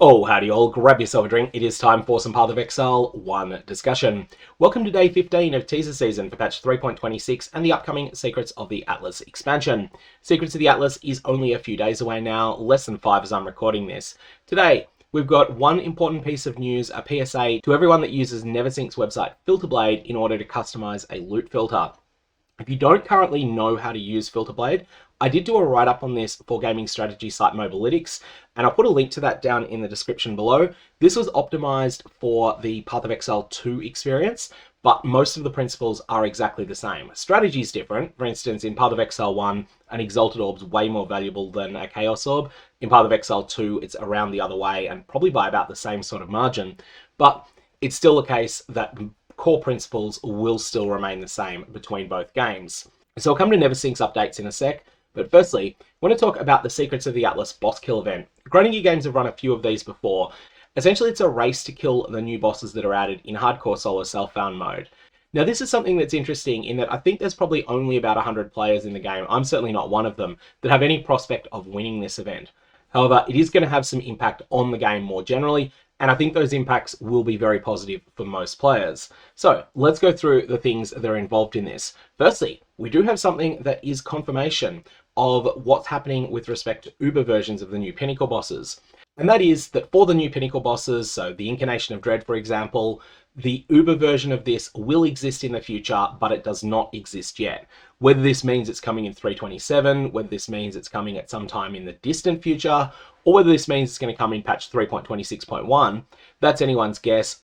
Oh, howdy all, grab yourself a drink. It is time for some PathOfExile 1 discussion. Welcome to day 15 of Teaser season for patch 3.26 and the upcoming Secrets of the Atlas expansion. Secrets of the Atlas is only a few days away now, less than 5 as I'm recording this. Today, we've got one important piece of news, a PSA to everyone that uses Neversink's website Filterblade in order to customize a loot filter. If you don't currently know how to use Filterblade, I did do a write-up on this for gaming strategy site Mobalytics, and I'll put a link to that down in the description below. This was optimized for the PathOfExile 2 experience, but most of the principles are exactly the same. Strategy is different. For instance, in PathOfExile 1, an Exalted Orb's way more valuable than a Chaos Orb. In PathOfExile 2, it's around the other way, and probably by about the same sort of margin. But it's still the case that core principles will still remain the same between both games. So I'll come to Neversink's updates in a sec, but firstly, I want to talk about the Secrets of the Atlas boss kill event. Grinding games have run a few of these before. Essentially, it's a race to kill the new bosses that are added in hardcore solo self-found mode. Now, this is something that's interesting in that I think there's probably only about 100 players in the game, I'm certainly not one of them, that have any prospect of winning this event. However, it is going to have some impact on the game more generally, and I think those impacts will be very positive for most players. So let's go through the things that are involved in this. Firstly, we do have something that is confirmation of what's happening with respect to Uber versions of the new Pinnacle bosses. And that is that for the new Pinnacle bosses, so the Incarnation of Dread, for example, the Uber version of this will exist in the future, but it does not exist yet. Whether this means it's coming in 3.27, whether this means it's coming at some time in the distant future, or whether this means it's going to come in patch 3.26.1, that's anyone's guess.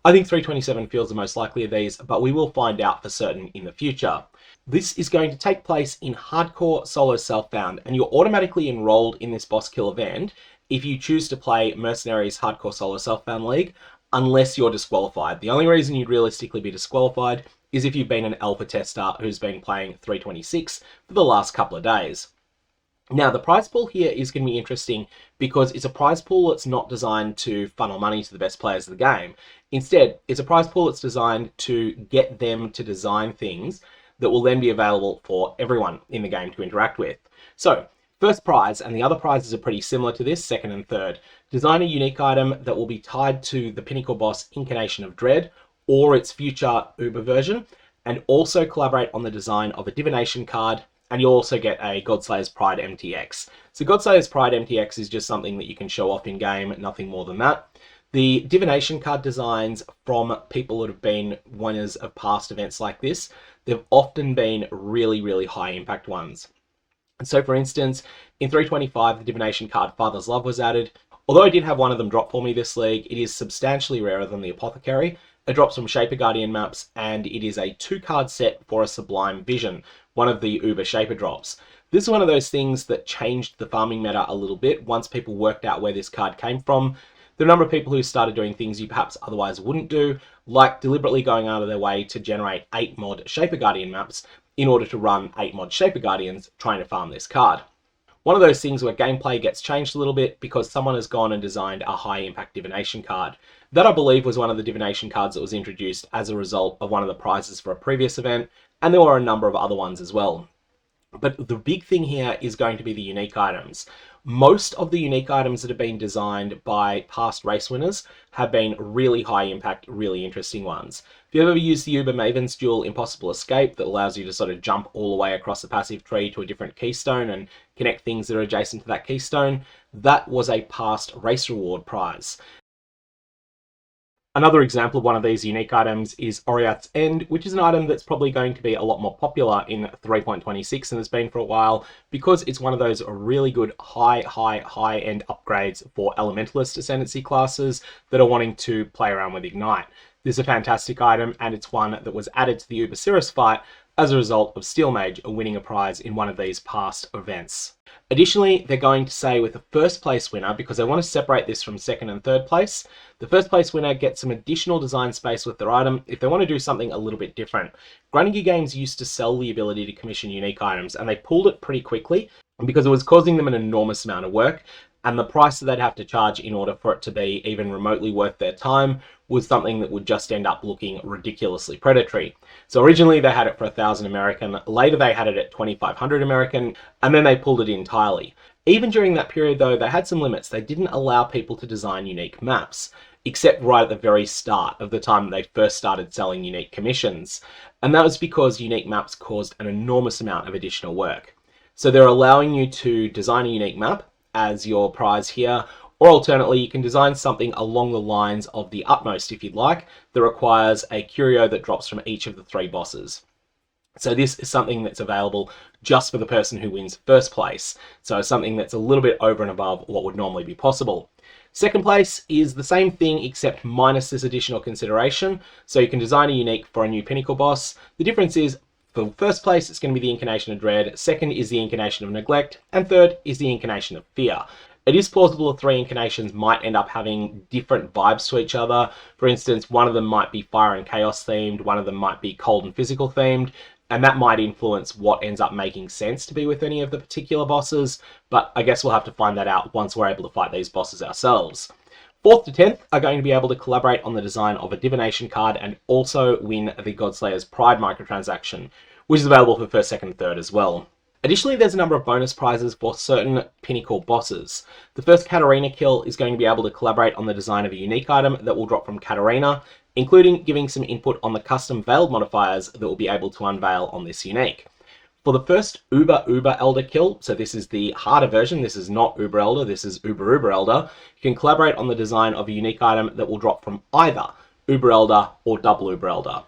I think 327 feels the most likely of these, but we will find out for certain in the future. This is going to take place in hardcore solo self-found, and you're automatically enrolled in this boss kill event if you choose to play Mercenaries Hardcore Solo Self-Found League, unless you're disqualified. The only reason you'd realistically be disqualified is if you've been an alpha tester who's been playing 326 for the last couple of days. Now, the prize pool here is going to be interesting because it's a prize pool that's not designed to funnel money to the best players of the game. Instead, it's a prize pool that's designed to get them to design things that will then be available for everyone in the game to interact with. So, first prize, and the other prizes are pretty similar to this, second and third. Design a unique item that will be tied to the Pinnacle boss Incarnation of Dread or its future Uber version, and also collaborate on the design of a divination card, and you'll also get a Godslayer's Pride MTX. So Godslayer's Pride MTX is just something that you can show off in game, nothing more than that. The divination card designs from people that have been winners of past events like this, they've often been really, really high impact ones. So for instance, in 325, the divination card Father's Love was added. Although I did have one of them drop for me this league, it is substantially rarer than the Apothecary. It drops from Shaper Guardian maps, and it is a 2-card set for a Sublime Vision, one of the Uber Shaper drops. This is one of those things that changed the farming meta a little bit once people worked out where this card came from. There are a number of people who started doing things you perhaps otherwise wouldn't do, like deliberately going out of their way to generate 8 mod Shaper Guardian maps in order to run 8 mod Shaper Guardians trying to farm this card. One of those things where gameplay gets changed a little bit because someone has gone and designed a high impact divination card. That, I believe, was one of the divination cards that was introduced as a result of one of the prizes for a previous event, and there were a number of other ones as well. But the big thing here is going to be the unique items. Most of the unique items that have been designed by past race winners have been really high impact, really interesting ones. If you've ever used the Uber Maven's Duel Impossible Escape that allows you to sort of jump all the way across the passive tree to a different keystone and connect things that are adjacent to that keystone, that was a past race reward prize. Another example of one of these unique items is Oriath's End, which is an item that's probably going to be a lot more popular in 3.26 than it's been for a while, because it's one of those really good high-end upgrades for Elementalist Ascendancy classes that are wanting to play around with Ignite. This is a fantastic item, and it's one that was added to the Uber Cirrus fight as a result of Steel Mage winning a prize in one of these past events. Additionally, they're going to say with the first place winner, because they want to separate this from second and third place, the first place winner gets some additional design space with their item if they want to do something a little bit different. Grinding games used to sell the ability to commission unique items, and they pulled it pretty quickly because it was causing them an enormous amount of work, and the price that they'd have to charge in order for it to be even remotely worth their time was something that would just end up looking ridiculously predatory. So originally they had it for 1,000 American, later they had it at 2,500 American, and then they pulled it entirely. Even during that period though, they had some limits. They didn't allow people to design unique maps, except right at the very start of the time they first started selling unique commissions. And that was because unique maps caused an enormous amount of additional work. So they're allowing you to design a unique map as your prize here, or alternately, you can design something along the lines of the Utmost if you'd like, that requires a curio that drops from each of the 3 bosses. So this is something that's available just for the person who wins first place. So something that's a little bit over and above what would normally be possible. Second place is the same thing except minus this additional consideration. So you can design a unique for a new pinnacle boss. The difference is for first place, it's going to be the Incarnation of Dread. Second is the Incarnation of Neglect. And third is the Incarnation of Fear. It is plausible the 3 incarnations might end up having different vibes to each other. For instance, one of them might be fire and chaos themed, one of them might be cold and physical themed, and that might influence what ends up making sense to be with any of the particular bosses, but I guess we'll have to find that out once we're able to fight these bosses ourselves. 4th to 10th are going to be able to collaborate on the design of a divination card and also win the Godslayer's Pride microtransaction, which is available for 1st, 2nd, 3rd as well. Additionally, there's a number of bonus prizes for certain pinnacle bosses. The first Katarina kill is going to be able to collaborate on the design of a unique item that will drop from Katarina, including giving some input on the custom veiled modifiers that will be able to unveil on this unique. For the first Uber Elder kill, so this is the harder version, this is not Uber Elder, this is Uber Elder, you can collaborate on the design of a unique item that will drop from either Uber Elder or double Uber Elder.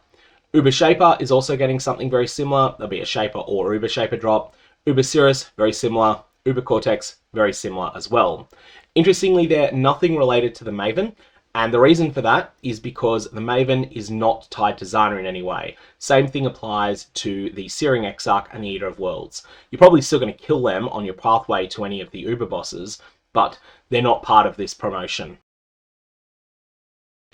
Uber Shaper is also getting something very similar. There'll be a Shaper or Uber Shaper drop. Uber Cirrus, very similar. Uber Cortex, very similar as well. Interestingly, they're nothing related to the Maven, and the reason for that is because the Maven is not tied to Zana in any way. Same thing applies to the Searing Exarch and the Eater of Worlds. You're probably still going to kill them on your pathway to any of the Uber bosses, but they're not part of this promotion.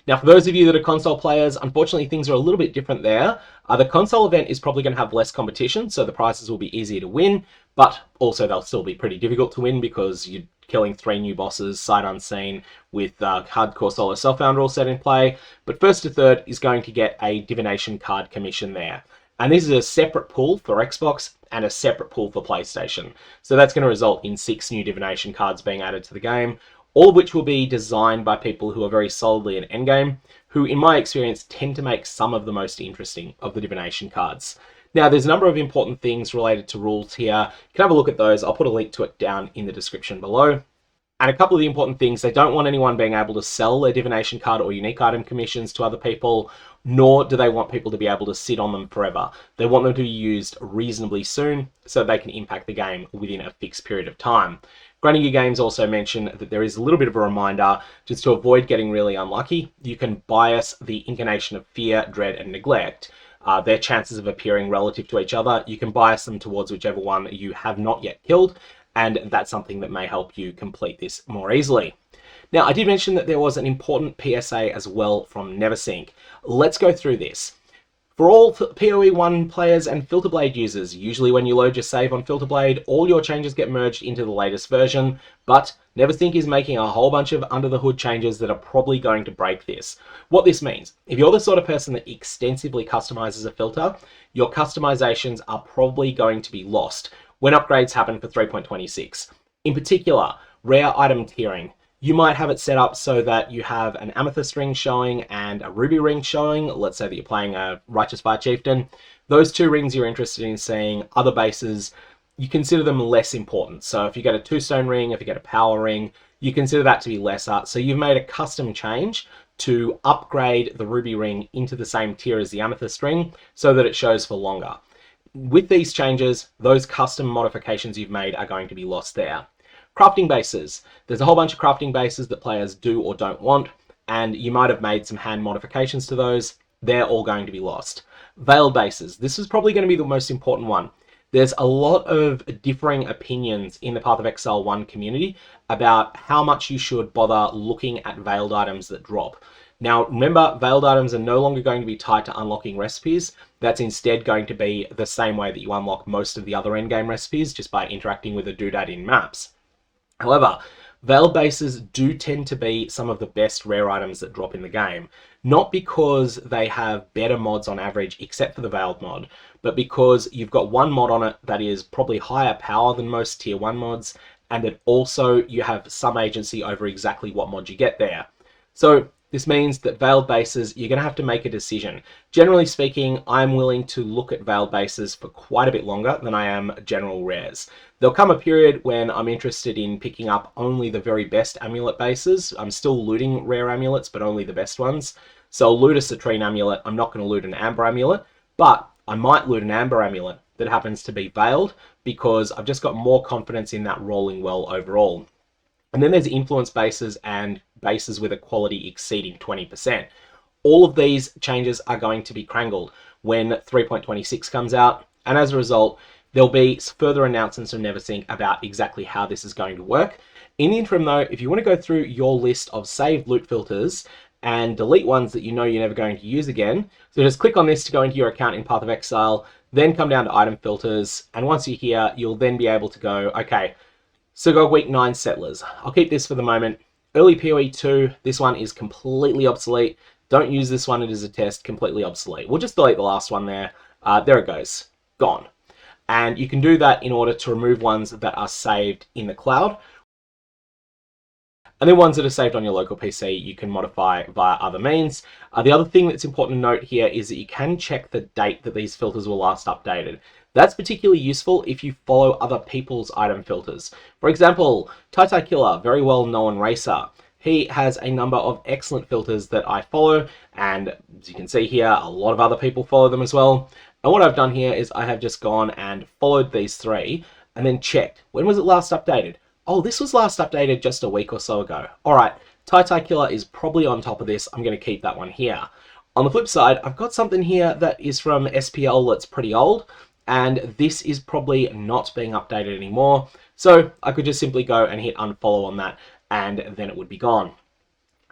Now, for those of you that are console players, unfortunately things are a little bit different there. The console event is probably going to have less competition, so the prizes will be easier to win, but also they'll still be pretty difficult to win because you're killing 3 new bosses sight unseen with hardcore solo self-found rule set in play. But 1st to 3rd is going to get a divination card commission there. And this is a separate pool for Xbox and a separate pool for PlayStation. So that's going to result in 6 new divination cards being added to the game, all of which will be designed by people who are very solidly in endgame, who in my experience tend to make some of the most interesting of the divination cards. Now, there's a number of important things related to rules here. You can have a look at those. I'll put a link to it down in the description below. And a couple of the important things, they don't want anyone being able to sell their divination card or unique item commissions to other people, nor do they want people to be able to sit on them forever. They want them to be used reasonably soon so they can impact the game within a fixed period of time. Graniger Games also mentioned that there is a little bit of a reminder just to avoid getting really unlucky. You can bias the Incarnation of Fear, Dread, and Neglect. Their chances of appearing relative to each other, you can bias them towards whichever one you have not yet killed, and that's something that may help you complete this more easily. Now, I did mention that there was an important PSA as well from Neversink. Let's go through this. For all POE 1 players and Filterblade users, usually when you load your save on Filterblade, all your changes get merged into the latest version, but Neversink is making a whole bunch of under-the-hood changes that are probably going to break this. What this means, if you're the sort of person that extensively customizes a filter, your customizations are probably going to be lost when upgrades happen for 3.26. In particular, rare item tiering. You might have it set up so that you have an amethyst ring showing and a ruby ring showing. Let's say that you're playing a Righteous Fire Chieftain. Those 2 rings you're interested in seeing. Other bases, you consider them less important. So if you get a 2-stone ring, if you get a power ring, you consider that to be lesser. So you've made a custom change to upgrade the ruby ring into the same tier as the amethyst ring so that it shows for longer. With these changes, those custom modifications you've made are going to be lost there. Crafting bases. There's a whole bunch of crafting bases that players do or don't want, and you might have made some hand modifications to those. They're all going to be lost. Veiled bases. This is probably going to be the most important one. There's a lot of differing opinions in the PathOfExile 1 community about how much you should bother looking at veiled items that drop. Now, remember, veiled items are no longer going to be tied to unlocking recipes. That's instead going to be the same way that you unlock most of the other endgame recipes, just by interacting with a doodad in maps. However, veiled bases do tend to be some of the best rare items that drop in the game. Not because they have better mods on average, except for the veiled mod, but because you've got one mod on it that is probably higher power than most tier 1 mods, and then also you have some agency over exactly what mod you get there. So this means that veiled bases, you're going to have to make a decision. Generally speaking, I'm willing to look at veiled bases for quite a bit longer than I am general rares. There'll come a period when I'm interested in picking up only the very best amulet bases. I'm still looting rare amulets, but only the best ones. So I'll loot a citrine amulet. I'm not going to loot an amber amulet, but I might loot an amber amulet that happens to be veiled because I've just got more confidence in that rolling well overall. And then there's influence bases and bases with a quality exceeding 20%. All of these changes are going to be crangled when 3.26 comes out, and as a result, there'll be further announcements from Neversink about exactly how this is going to work. In the interim though, if you want to go through your list of saved loot filters and delete ones that you know you're never going to use again, so just click on this to go into your account in PathOfExile, then come down to item filters, and once you're here, you'll then be able to go, okay, so go week 9 settlers. I'll keep this for the moment. Early POE 2, this one is completely obsolete. Don't use this one, it is a test, completely obsolete. We'll just delete the last one there. There it goes, gone. And you can do that in order to remove ones that are saved in the cloud. And then ones that are saved on your local PC, you can modify via other means. The other thing that's important to note here is that you can check the date that these filters were last updated. That's particularly useful if you follow other people's item filters. For example, Tai Killer, very well known racer. He has a number of excellent filters that I follow, and as you can see here, a lot of other people follow them as well. And what I've done here is I have just gone and followed these 3 and then checked. When was it last updated? Oh, this was last updated just a week or so ago. All right, Tai Killer is probably on top of this. I'm going to keep that one here. On the flip side, I've got something here that is from SPL that's pretty old, and this is probably not being updated anymore. So I could just simply go and hit unfollow on that, and then it would be gone.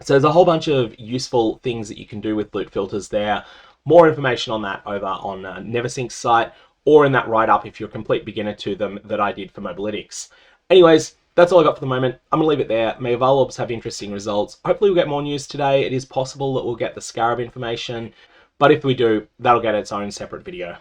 So there's a whole bunch of useful things that you can do with loot filters there. More information on that over on Neversink's site, or in that write-up if you're a complete beginner to them that I did for Mobalytics. Anyways, that's all I got for the moment. I'm going to leave it there. May Valorbs have interesting results. Hopefully we'll get more news today. It is possible that we'll get the Scarab information, but if we do, that'll get its own separate video.